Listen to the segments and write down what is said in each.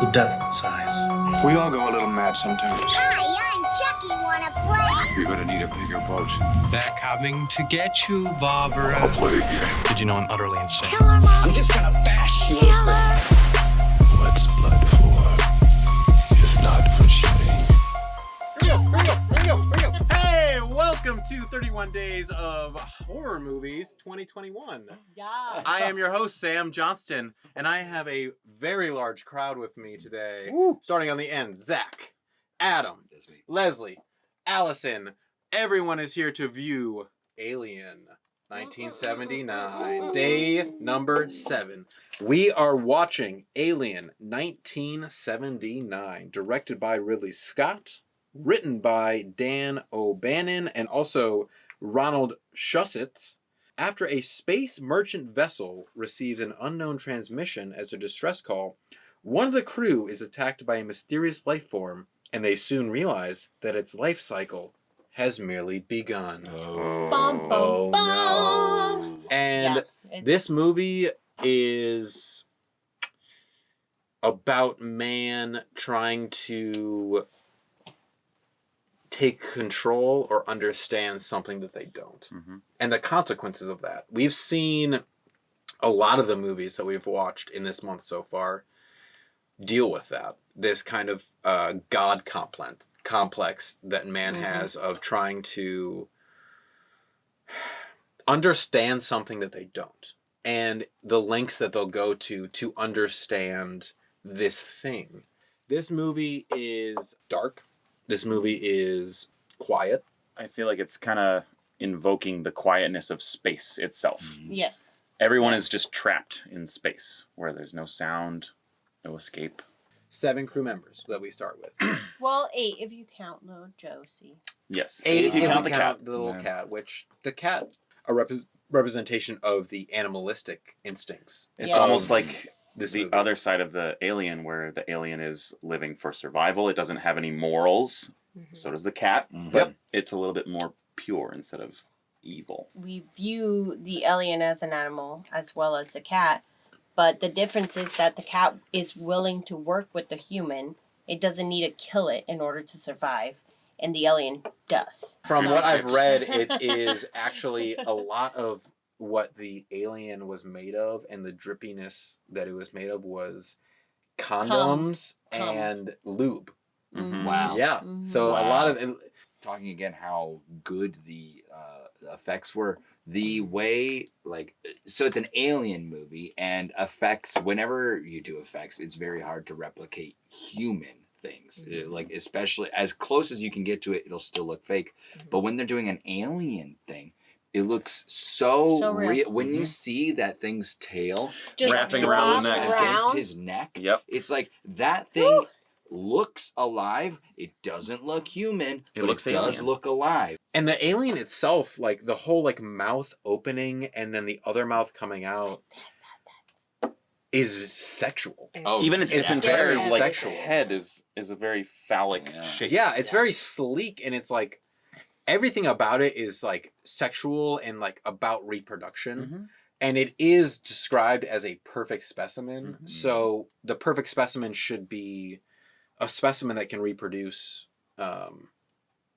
The Deadlights eyes. We all go a little mad sometimes. Hi, I'm Chucky. Wanna play? You're gonna need a bigger boat. They're coming to get you, Barbara. I'll play again. Did you know I'm utterly insane? Killer Mom. I'm just gonna bash you. What's blood for? If not for shedding. Hey, welcome to 31 Days of Horror Movies 2021. Yeah. I am your host, Sam Johnston, and I have a very large crowd with me today. Woo. Starting on the end, Zach, Adam, Leslie, Allison. Everyone is here to view Alien 1979, day number 7. We are watching Alien 1979, directed by Ridley Scott, written by Dan O'Bannon and also Ronald Shusett. After a space merchant vessel receives an unknown transmission as a distress call, one of the crew is attacked by a mysterious life form, and they soon realize that its life cycle has merely begun. Bum, bum, No. And this movie is about man trying to take control or understand something that they don't. Mm-hmm. And the consequences of that. We've seen a lot of the movies that we've watched in this month so far deal with that. This kind of God complex that man has of trying to understand something that they don't. And the lengths that they'll go to understand this thing. This movie is dark. This movie is quiet. I feel like it's kind of invoking the quietness of space itself. Yes. Everyone is just trapped in space where there's no sound, no escape. 7 crew members that we start with. Well, 8 if you count little Josie. Yes. 8 if you count the cat. The little cat, which the cat, a representation of the animalistic instincts. It's Yes. almost like This the movie. other side of the alien, where the alien is living for survival. It doesn't have any morals. So does the cat, but it's a little bit more pure instead of evil. We view the alien as an animal as well as the cat, but the difference is that the cat is willing to work with the human. It doesn't need to kill it in order to survive, and the alien does. From what I've read, it is actually a lot of what the alien was made of, and the drippiness that it was made of was condoms Cum. and lube. Mm-hmm. Wow. Yeah. So a lot of Talking again how good the effects were. The way, so it's an alien movie, and effects, whenever you do effects, it's very hard to replicate human things. Especially as close as you can get to it, it'll still look fake. But when they're doing an alien thing, it looks so real. When you see that thing's tail Just wrapping around the neck. against his neck, It's like that thing looks alive. It doesn't look human, but looks it does alien. look alive. and the alien itself, like the whole mouth opening and then the other mouth coming out is sexual. Even its entire very sexual. head is a very phallic shape. Yeah, it's very sleek, and it's everything about it is sexual and about reproduction. And it is described as a perfect specimen. So the perfect specimen should be a specimen that can reproduce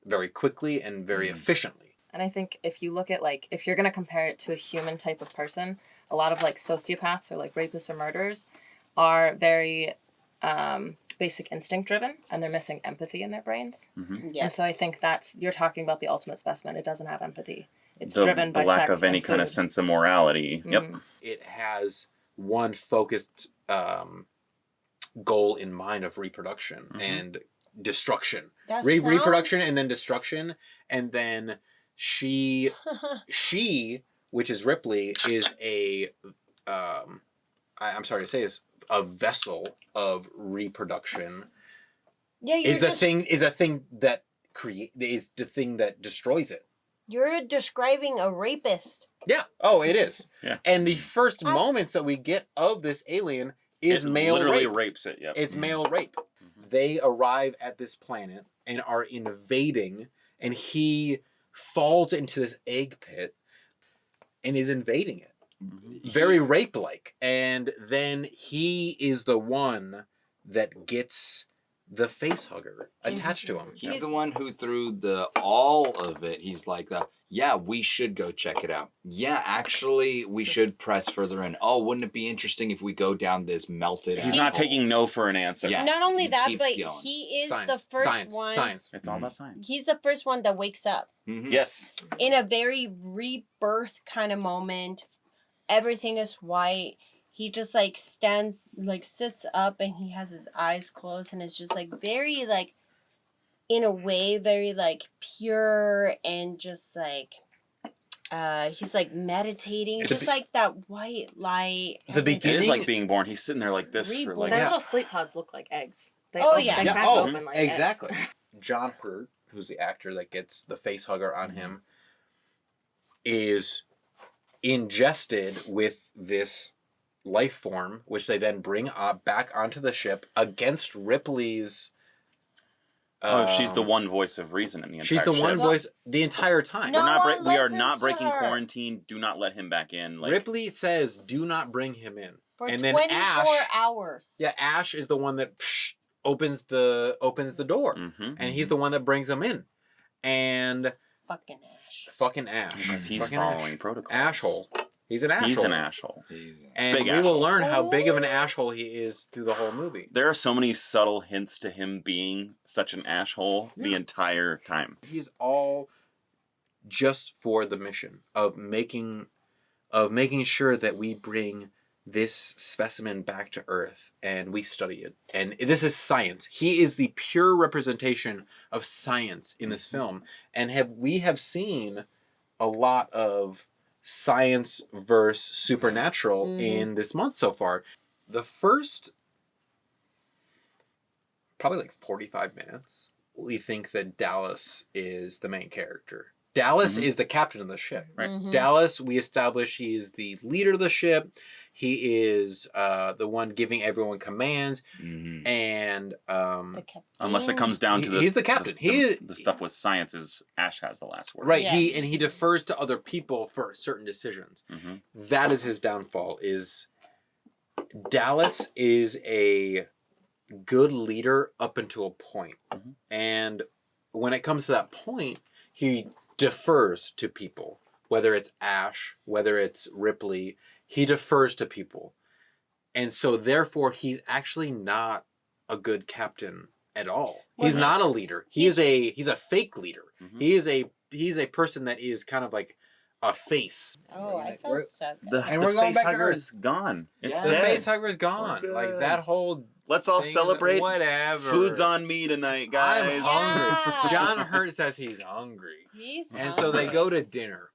very quickly and very efficiently. And I think if you look at if you're going to compare it to a human type of person, a lot of sociopaths or rapists or murderers are very basic instinct driven, and they're missing empathy in their brains. And so I think you're talking about the ultimate specimen. It doesn't have empathy. It's driven by the lack sex of any and kind of food. sense of morality. It has one focused goal in mind of reproduction and destruction. Reproduction and then destruction. And then she, which is Ripley, is I'm sorry to say, is a vessel of reproduction. Yeah, is the thing that destroys it. You're describing a rapist. Yeah. Oh, it is. Yeah. And the first moments that we get of this alien is male literally rape. rapes it. It's male rape. They arrive at this planet and are invading, and he falls into this egg pit and is invading it. Very rape-like. And then he is the one that gets the face hugger attached to him. He's the one who threw all of it. He's like, yeah, we should go check it out. Yeah, actually, we should press further in. Oh, wouldn't it be interesting if we go down this melted? He's not taking no for an answer. Yeah. Not only he that, keeps but going. he is Science, the first science, one. Science. It's all about science. He's the first one that wakes up Mhm. Yes. in a very rebirth kind of moment. Everything is white. He just like stands, like sits up, and he has his eyes closed, and it's just like very like, in a way, very like pure and just like, he's like meditating, It's just like that white light. The and It beginning- is like being born. He's sitting there like this for like. Their Yeah. little sleep pods look like eggs. They Oh, open, yeah. They Yeah, crack oh, open like exactly. eggs. John Hurt, who's the actor that gets the face hugger on him, is ingested with this life form, which they then bring back onto the ship against Ripley's. She's the one voice of reason in the entire She's the one ship. voice the entire time. No. one We are listens not to breaking her. quarantine. Do not let him back in. Like Ripley says, "Do not bring him in." for and then 24 Ash, hours. yeah, Ash is the one that opens the door, Mm-hmm. and he's the one that brings him in, and Fucking Ash. fucking Ash, Because he's Fucking following Ash. protocol. Asshole. He's an asshole. He's an asshole. And Big we asshole. will learn how big of an Oh. asshole he is through the whole movie. There are so many subtle hints to him being such an asshole the entire time. He's all just for the mission of making sure that we bring this specimen back to Earth and we study it. And this is science. He is the pure representation of science in this film. And we have seen a lot of science versus supernatural in this month so far. The first probably like 45 minutes, we think that Dallas is the main character. Dallas is the captain of the ship. Right. Mhm. Dallas, we establish he is the leader of the ship. He is the one giving everyone commands. Mhm. And The captain. Unless it comes down to the He's the captain. He is- the stuff with science is Ash has the last word. right, Yes. he defers to other people for certain decisions. Mhm. That is his downfall. Is Dallas is a good leader up until a point. Mhm. And when it comes to that point, he defers to people, whether it's Ash, whether it's Ripley, he defers to people. And so therefore he's actually not a good captain at all. He's Well, not a leader. He's a fake leader. Mhm. He's a person that is kind of like a face. Oh, I We're- felt so good. The, And the we're going face back to hugger Earth. is gone. It's Yeah. The dead. face hugger's gone. We're Like good. that whole Let's all thing, celebrate. whatever. Food's on me tonight, guys. I'm hungry. Yeah. John Hurt says he's hungry. He's And so they hungry. go to dinner.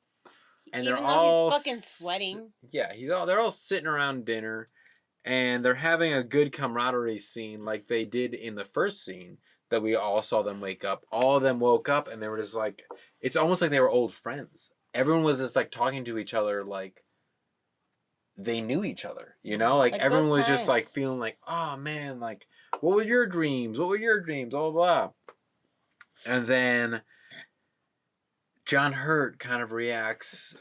And Even they're though all he's fucking sweating. Yeah, they're all sitting around dinner and they're having a good camaraderie scene like they did in the first scene that we all saw them wake up. All of them woke up and they were just like, it's almost like they were old friends. Everyone was just like talking to each other like they knew each other, you know? Like Like everyone good was just like times. feeling like, oh man, like what were your dreams? What were your dreams? Blah, blah, blah. And then John Hurt kind of reacts.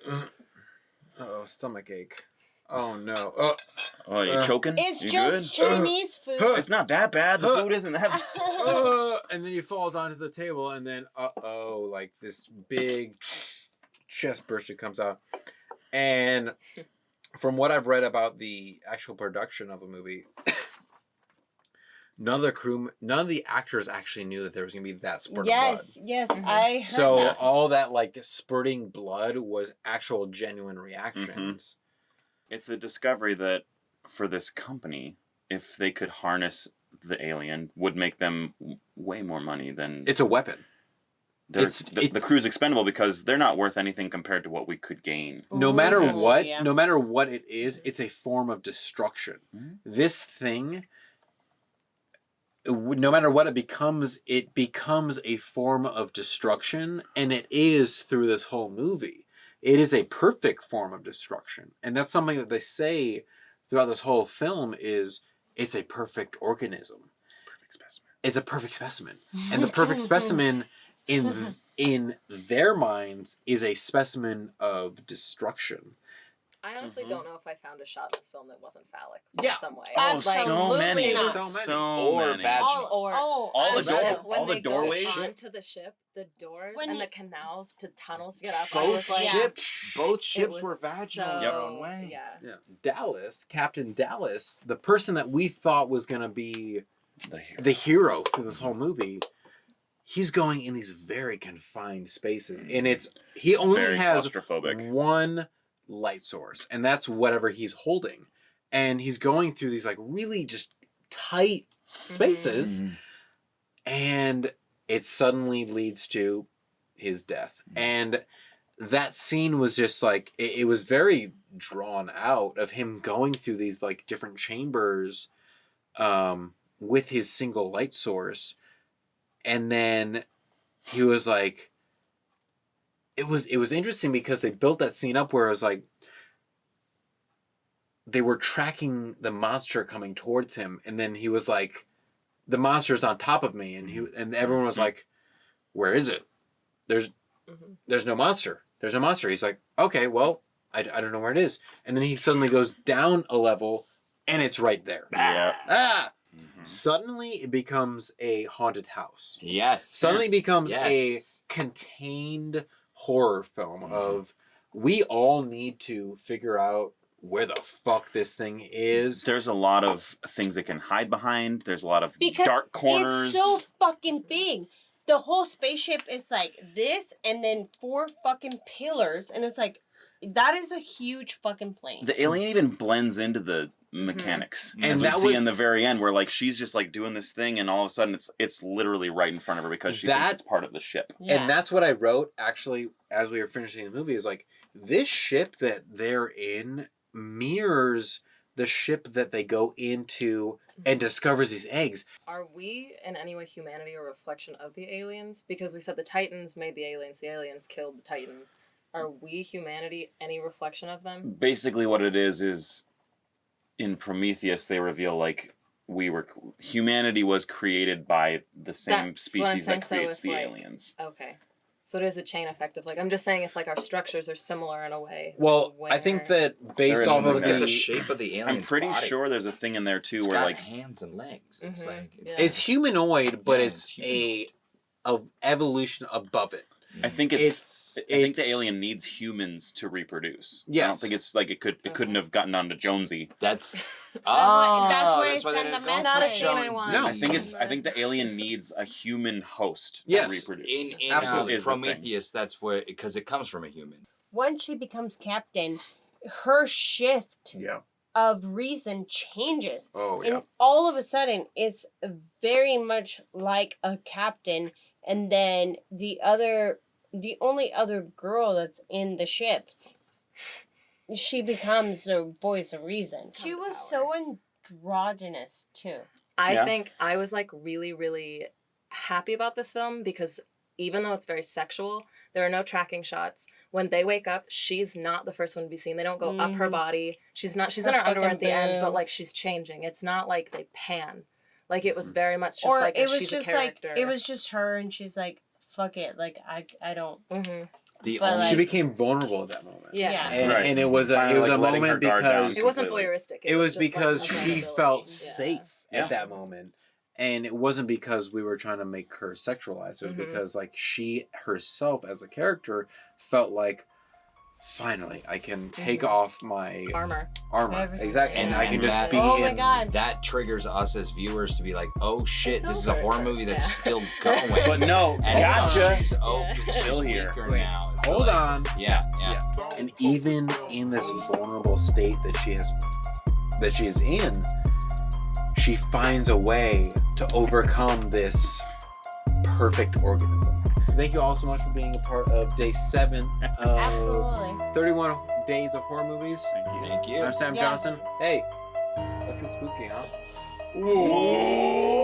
Oh, stomach ache. Oh no. Oh, Oh, you choking? It's You just good? Chinese food. It's not that bad. The food isn't that. and then he falls onto the table, and then like this big chest burster comes out. And from what I've read about the actual production of a movie, none of the actors actually knew that there was gonna be that spurt of blood. Yes, Mhm. I heard So that. all that like spurting blood was actual genuine reactions. It's a discovery that for this company, if they could harness the alien, would make them way more money than It's a weapon. the crew's expendable because they're not worth anything compared to what we could gain. No matter Ooh, what, yeah. no matter what it is, it's a form of destruction. Mhm. This thing, no matter what it becomes a form of destruction, and it is through this whole movie. It is a perfect form of destruction, and that's something that they say throughout this whole film is it's a perfect organism. Perfect specimen. It's a perfect specimen, and the perfect specimen in their minds is a specimen of destruction. I honestly don't know if I found a shot in this film that wasn't phallic Yeah. in some way. Oh, so Absolutely many. not. So Or many. vaginal. Or Oh, all the the ship, door- when all the they go doorways. onto the ship, the doors When and he- the canals to tunnels to get up. I Both was like, ships, both it ships were was vaginal in so, their own way. Yeah. Yeah. Dallas, Captain Dallas, the person that we thought was going to be the hero through this whole movie, he's going in these very confined spaces. And he only Very has claustrophobic. one light source, and that's whatever he's holding. And he's going through these like really just tight spaces, and it suddenly leads to his death. And that scene was just like, it was very drawn out of him going through these like different chambers with his single light source. And then he was like, it was interesting because they built that scene up where it was like, they were tracking the monster coming towards him, and then he was like, the monster's on top of me, and everyone was like, where is it? There's no monster. There's no monster. He's like, okay, well, I don't know where it is. And then he suddenly goes down a level, and it's right there. Yeah. Ah! Suddenly it becomes a haunted house. Yes. Suddenly becomes a Yes. contained horror film of, we all need to figure out where the fuck this thing is. There's a lot of things it can hide behind. There's a lot of Because dark corners. it's so fucking big. The whole spaceship is like this, and then 4 fucking pillars, and it's like, that is a huge fucking plane. The alien even blends into the mechanics, And as we that see was- in the very end, where like she's just like doing this thing, and all of a sudden it's literally right in front of her because she thinks it's part of the ship. Yeah. And that's what I wrote actually as we were finishing the movie, is like, this ship that they're in mirrors the ship that they go into and discovers these eggs. Are we in any way humanity a reflection of the aliens? Because we said the Titans made the aliens killed the Titans. Are we humanity any reflection of them? Basically, what it is in Prometheus they reveal like humanity was created by the same That's what I'm species saying, that so creates if, the like- aliens. Okay. So it is a chain effect of like, I'm just saying if like our structures are similar in a way. Well, I think that There based is off something of Look at the the shape of the alien's I'm pretty body. sure there's a thing in there too It's where got like hands and legs. It's like Yeah. it's humanoid, but Yeah, it's it's a evolution above it. I think I think the it's- alien needs humans to reproduce. I don't Yes. think it's like it couldn't have gotten onto Jonesy. That's that's why they it sent didn't the go for Not a scene Jones. I want. No. I think the alien needs a human host to Yes. reproduce. in Absolutely is the thing. Prometheus. That's where because it comes from a human. Once she becomes captain, her shift Yeah. of reason changes. Oh And all of a sudden, it's very much like a captain, and then the only other girl that's in the ship, she becomes the voice of reason. She was so androgynous too. I Yeah. think I was like really, really happy about this film because even though it's very sexual, there are no tracking shots. When they wake up, she's not the first one to be seen. They don't go up her body. She's in her underwear at the end, but like she's changing. It's not like they pan. Like it was very much just Or like it was she's just a like character. it was just her, and she's like, "Fuck it," like I don't. Mm-hmm. The But, only She became vulnerable at that moment. Yeah. Yeah. And, Right. and it was a Finally, like, letting moment her guard down. because It wasn't completely. voyeuristic. it was just, because like, she vulnerability. felt Yeah. safe Yeah. at that moment. And it wasn't because we were trying to make her sexualized. It was because like she herself as a character felt like, finally I can take off my Armor. Everything. Exactly. And I can just that- be Oh my in God. that triggers us as viewers to be like, oh shit, It's this is a over horror at movie first, that's yeah. still going. But no, And gotcha. She's, Yeah. she's Still here. weaker Wait, now. So hold like- on. Yeah. And even in this vulnerable state that she is in, she finds a way to overcome this perfect organism. Thank you all so much for being a part of day 7 of Absolutely. 31 Days of Horror Movies. Thank you. Thank you. I'm Sam Yes. Johnson. Hey, let's get spooky, huh? Whoa.